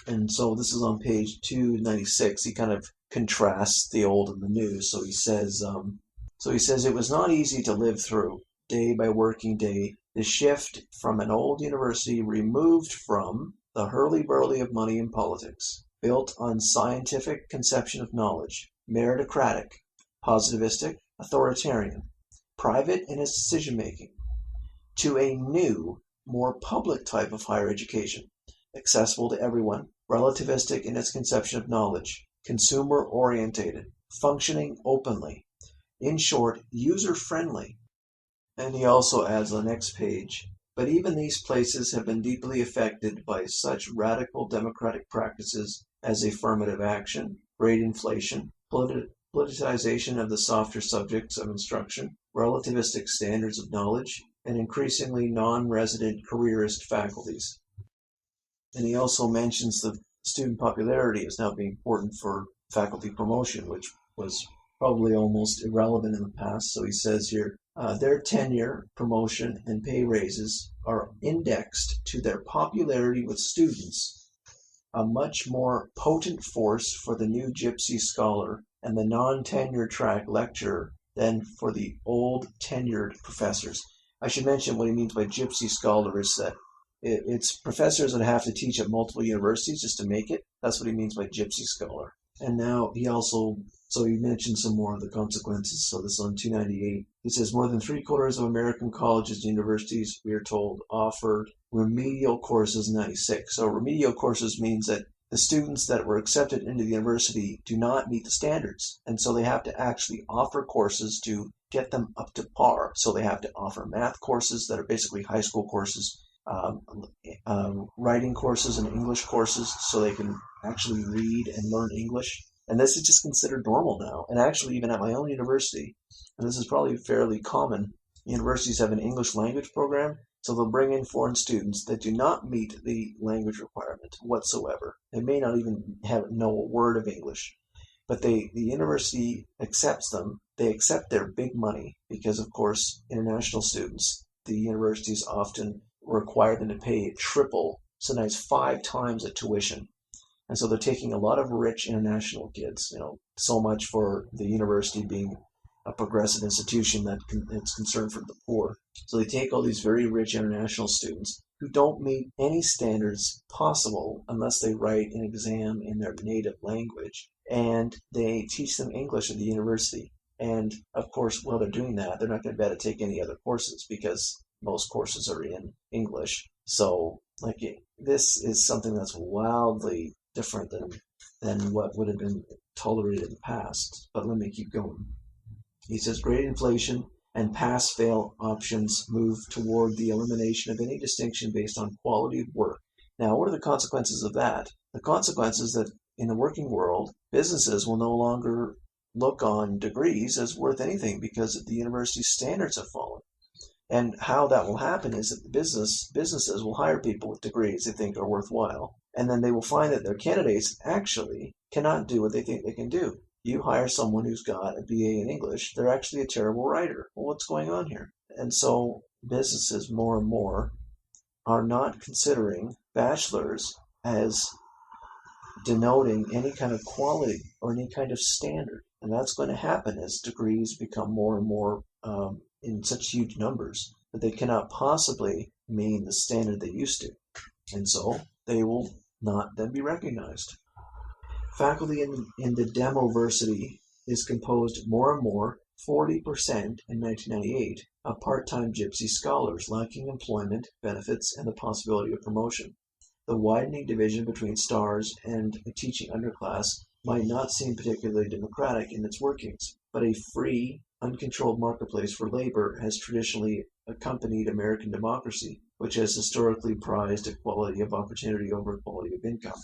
And so this is on page 296. He kind of contrasts the old and the new. So he says it was not easy to live through, day by working day, the shift from an old university removed from the hurly-burly of money and politics, built on scientific conception of knowledge, meritocratic, positivistic, authoritarian, private in its decision-making, to a new, more public type of higher education, accessible to everyone, relativistic in its conception of knowledge, consumer-orientated, functioning openly, in short, user-friendly. And he also adds on the next page, but even these places have been deeply affected by such radical democratic practices as affirmative action, great inflation, politicization of the softer subjects of instruction, relativistic standards of knowledge, and increasingly non-resident careerist faculties. And he also mentions the student popularity as now being important for faculty promotion, which was probably almost irrelevant in the past. So he says here, their tenure, promotion, and pay raises are indexed to their popularity with students, a much more potent force for the new gypsy scholar and the non-tenure track lecturer than for the old tenured professors. I should mention what he means by gypsy scholar is that it's professors that have to teach at multiple universities just to make it. That's what he means by gypsy scholar. And now he mentioned some more of the consequences. So this is on 298. He says more than 3/4 of American colleges and universities, we are told, offered remedial courses in 96. So remedial courses means that the students that were accepted into the university do not meet the standards. And so they have to actually offer courses to get them up to par. So they have to offer math courses that are basically high school courses, writing courses and English courses so they can actually read and learn English. And this is just considered normal now. And actually, even at my own university, and this is probably fairly common, universities have an English language program, so they'll bring in foreign students that do not meet the language requirement whatsoever. They may not even know a word of English, but the university accepts them. They accept their big money because, of course, international students, the universities often require them to pay triple, sometimes 5 times the tuition. And so they're taking a lot of rich international kids, so much for the university being a progressive institution that it's concerned for the poor. So they take all these very rich international students who don't meet any standards possible unless they write an exam in their native language, and they teach them English at the university. And of course, while they're doing that, they're not going to be able to take any other courses because most courses are in English. So, this is something that's wildly different than what would have been tolerated in the past. But let me keep going. He says great inflation and pass-fail options move toward the elimination of any distinction based on quality of work. Now, what are the consequences of that? The consequences that in the working world, businesses will no longer look on degrees as worth anything because the university standards have fallen. And how that will happen is that businesses will hire people with degrees they think are worthwhile, and then they will find that their candidates actually cannot do what they think they can do. You hire someone who's got a BA in English, they're actually a terrible writer. Well, what's going on here? And so businesses more and more are not considering bachelors as denoting any kind of quality or any kind of standard. And that's going to happen as degrees become more and more in such huge numbers that they cannot possibly mean the standard they used to. And so they will not then be recognized. Faculty in the Demoversity is composed more and more, 40% in 1998, of part-time gypsy scholars lacking employment, benefits, and the possibility of promotion. The widening division between stars and a teaching underclass might not seem particularly democratic in its workings, but a free, uncontrolled marketplace for labor has traditionally accompanied American democracy, which has historically prized equality of opportunity over equality of income.